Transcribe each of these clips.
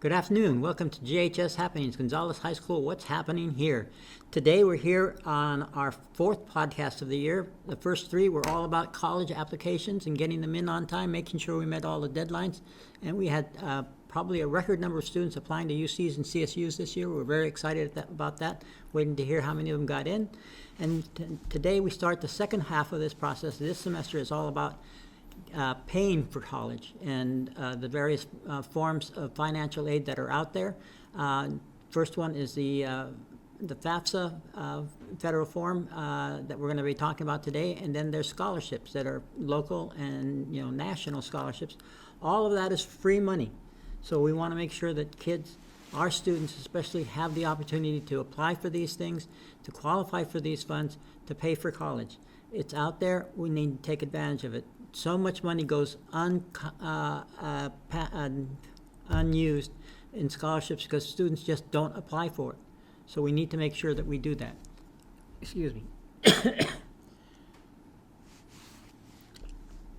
Good afternoon. Welcome to JHS Happenings, Gonzales High School. What's happening here? Today we're here on our fourth podcast of the year. The first three were all about college applications and getting them in on time, making sure we met all the deadlines. And we had probably a record number of students applying to UCs and CSUs this year. We're very excited about that, waiting to hear how many of them got in. And today we start the second half of this process. This semester is all about paying for college and the various forms of financial aid that are out there. First one is the FAFSA federal form that we're going to be talking about today, and then there's scholarships that are local and national scholarships. All of that is free money, so we want to make sure that kids, our students especially, have the opportunity to apply for these things, to qualify for these funds, to pay for college. It's out there. We need to take advantage of it. So much money goes unused in scholarships because students just don't apply for it. So we need to make sure that we do that. Excuse me.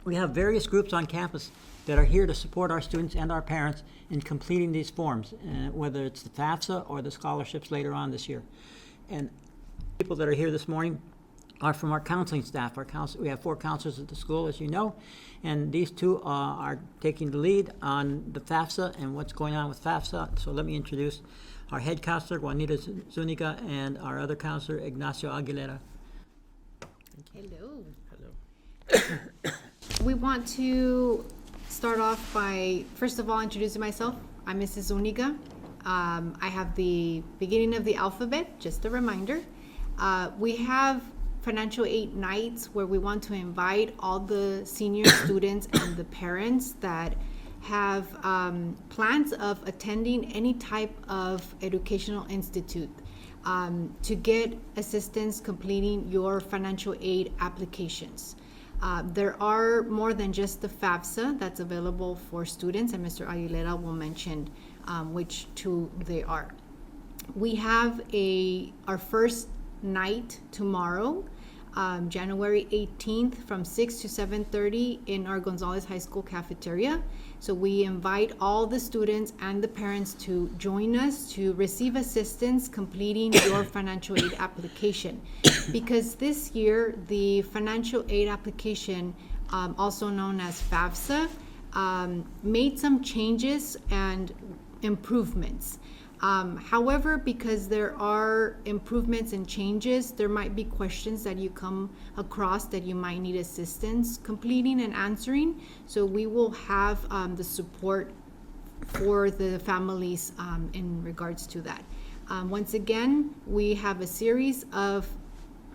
We have various groups on campus that are here to support our students and our parents in completing these forms, whether it's the FAFSA or the scholarships later on this year. And people that are here this morning are from our counseling staff. We have 4 counselors at the school, as you know, and these two are taking the lead on the FAFSA and what's going on with FAFSA. So let me introduce our head counselor, Juanita Zuniga, and our other counselor, Ignacio Aguilera. Hello. Hello. We want to start off by, first of all, introducing myself. I'm Mrs. Zuniga. I have the beginning of the alphabet, just a reminder. We have financial aid nights where we want to invite all the senior students and the parents that have plans of attending any type of educational institute to get assistance completing your financial aid applications. There are more than just the FAFSA that's available for students, and Mr. Aguilera will mention which two they are. We have our first night tomorrow, January 18th from 6 to 7:30 in our Gonzales High School cafeteria. So we invite all the students and the parents to join us to receive assistance completing your financial aid application. Because this year, the financial aid application, also known as FAFSA, made some changes and improvements. However, because there are improvements and changes, there might be questions that you come across that you might need assistance completing and answering. So we will have the support for the families in regards to that. Once again, we have a series of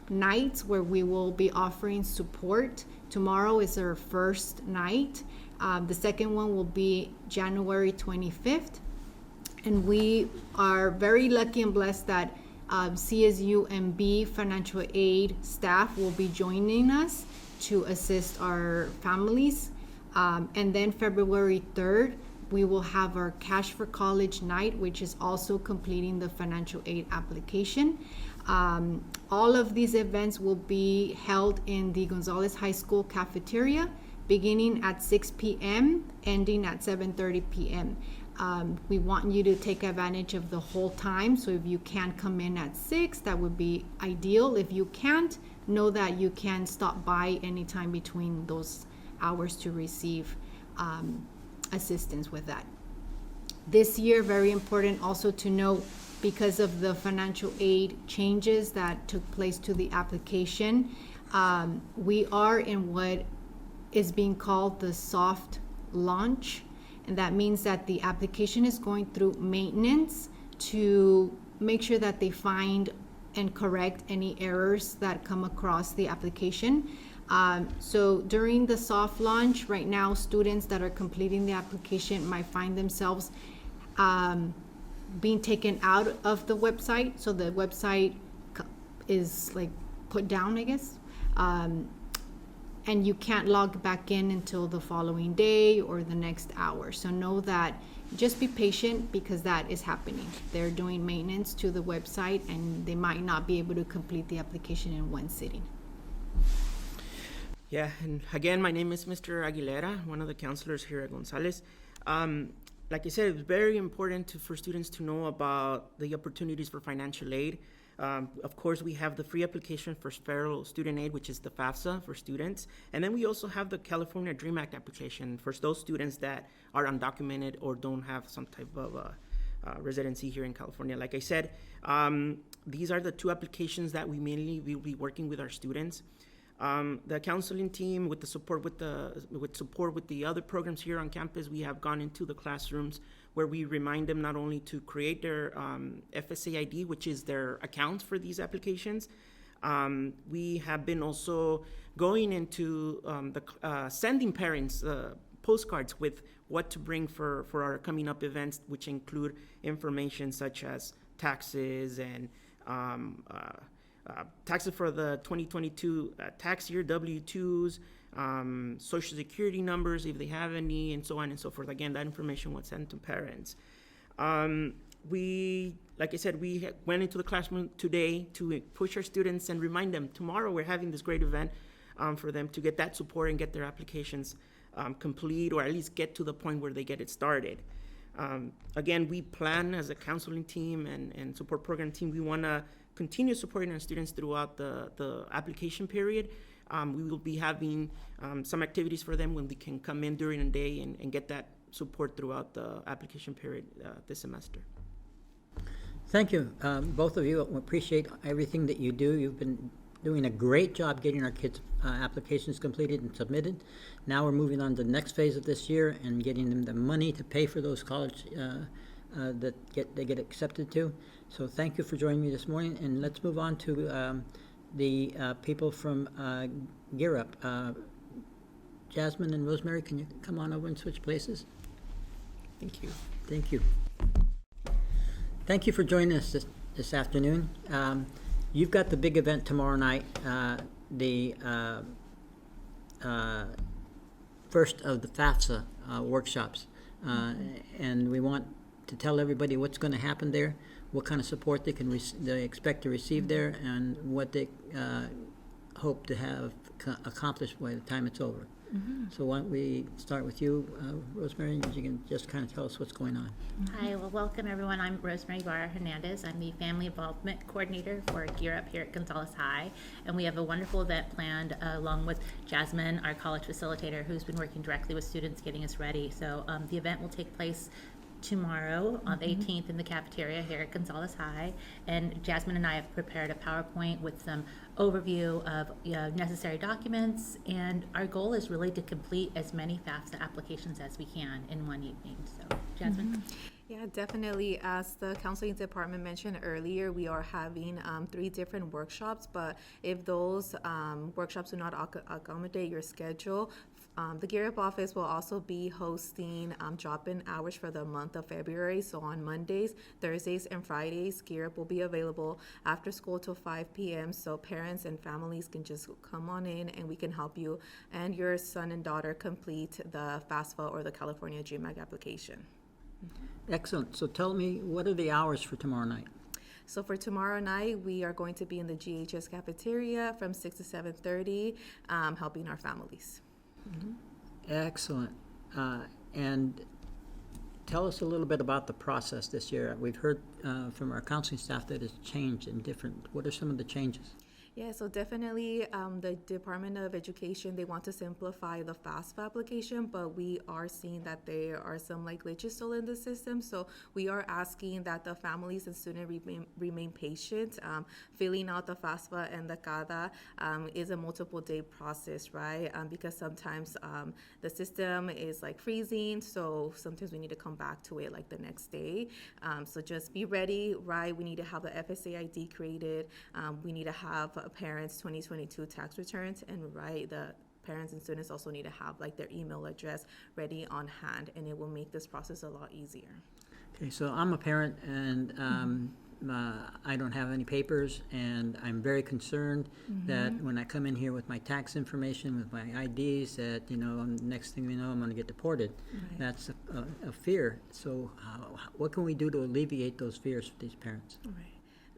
nights where we will be offering support. Tomorrow is our first night. The second one will be January 25th. And we are very lucky and blessed that CSU and B financial aid staff will be joining us to assist our families. And then February 3rd, we will have our Cash for College night, which is also completing the financial aid application. All of these events will be held in the Gonzales High School cafeteria, beginning at 6 p.m., ending at 7:30 p.m. We want you to take advantage of the whole time. So if you can come in at 6, that would be ideal. If you can't, know that you can stop by anytime between those hours to receive assistance with that. This year, very important also to note, because of the financial aid changes that took place to the application, we are in what is being called the soft launch. And that means that the application is going through maintenance to make sure that they find and correct any errors that come across the application. So during the soft launch, right now, students that are completing the application might find themselves being taken out of the website. So the website is like put down, I guess. And you can't log back in until the following day or the next hour. So know that, just be patient because that is happening. They're doing maintenance to the website and they might not be able to complete the application in one sitting. Yeah, and again, my name is Mr. Aguilera, one of the counselors here at Gonzales. like I said, it's very important for students to know about the opportunities for financial aid. Of course, we have the free application for federal student aid, which is the FAFSA for students. And then we also have the California DREAM Act application for those students that are undocumented or don't have some type of residency here in California. Like I said, these are the two applications that we mainly will be working with our students. The counseling team, with support with the other programs here on campus, we have gone into the classrooms where we remind them not only to create their FSA ID, which is their accounts for these applications. We have been also going into sending parents postcards with what to bring for our coming up events, which include information such as taxes and taxes for the 2022 tax year, W-2s, Social Security numbers if they have any, and so on and so forth. Again, that information was sent to parents. Like I said, we went into the classroom today to push our students and remind them tomorrow we're having this great event for them to get that support and get their applications complete, or at least get to the point where they get it started. Again, we plan as a counseling team and support program team, we want to continue supporting our students throughout the application period. We will be having some activities for them when they can come in during the day and get that support throughout the application period this semester. Thank you, both of you. I appreciate everything that you do. You've been doing a great job getting our kids' applications completed and submitted. Now we're moving on to the next phase of this year and getting them the money to pay for those college that they get accepted to. So thank you for joining me this morning, and let's move on to the people from Gear Up. Jasmine and Rosemary, can you come on over and switch places? Thank you. Thank you. Thank you for joining us this afternoon. You've got the big event tomorrow night, the first of the FAFSA workshops, and we want to tell everybody what's going to happen there, what kind of support they expect to receive there, and what they hope to have accomplished by the time it's over. So why don't we start with you, Rosemary, and you can just kind of tell us what's going on. Hi, well, welcome everyone. I'm Rosemary Barra Hernandez. I'm the Family Involvement Coordinator for Gear Up here at Gonzales High, and we have a wonderful event planned along with Jasmine, our college facilitator, who's been working directly with students getting us ready. So the event will take place tomorrow on the 18th in the cafeteria here at Gonzales High, and Jasmine and I have prepared a PowerPoint with some overview of necessary documents, and our goal is really to complete as many FAFSA applications as we can in one evening. So Jasmine? Yeah, definitely. As the counseling department mentioned earlier, we are having 3 different workshops, but if those workshops do not accommodate your schedule, the Gear Up office will also be hosting drop-in hours for the month of February. So on Mondays, Thursdays, and Fridays, Gear Up will be available after school till 5 p.m. So parents and families can just come on in and we can help you and your son and daughter complete the FAFSA or the California DREAM Act application. Excellent. So tell me, what are the hours for tomorrow night? So for tomorrow night, we are going to be in the GHS cafeteria from 6 to 7:30, helping our families. Excellent. And tell us a little bit about the process this year. We've heard from our counseling staff that it's changed and different. What are some of the changes? Yeah, so definitely the Department of Education, they want to simplify the FAFSA application, but we are seeing that there are some glitches still in the system. So we are asking that the families and students remain patient. Filling out the FAFSA and the CADA is a multiple day process, right? Because sometimes the system is freezing, so sometimes we need to come back to it the next day. So just be ready, right? We need to have the FSA ID created. We need to have parents' 2022 tax returns, and the parents and students also need to have their email address ready on hand, and it will make this process a lot easier. Okay, so I'm a parent, and I don't have any papers, and I'm very concerned that when I come in here with my tax information, with my IDs, that next thing we know, I'm going to get deported. Right. That's a fear. So what can we do to alleviate those fears for these parents? Right.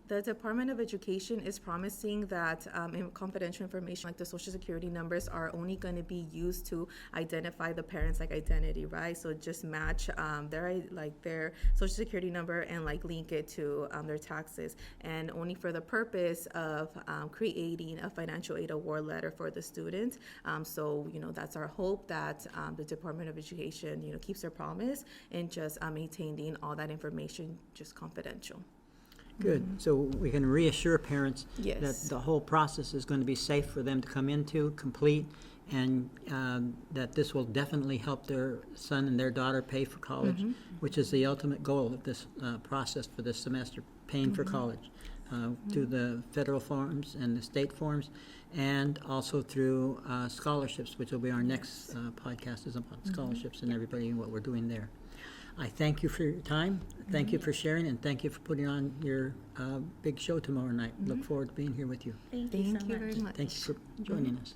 The Department of Education is promising that confidential information like the social security numbers are only going to be used to identify the parents' like identity, right? So just match their social security number and like link it to their taxes, and only for the purpose of creating a financial aid award letter for the student. So that's our hope that the Department of Education keeps their promise and just maintaining all that information just confidential. Good. So we can reassure parents Yes. that the whole process is going to be safe for them to come into, complete, and that this will definitely help their son and their daughter pay for college, which is the ultimate goal of this process for this semester, paying for college through the federal forms and the state forms, and also through scholarships, which will be our next podcast is about scholarships and everybody and what we're doing there. I thank you for your time, thank you for sharing, and thank you for putting on your big show tomorrow night. Look forward to being here with you. Thank you so Thank you much. very much. Thank you for joining us.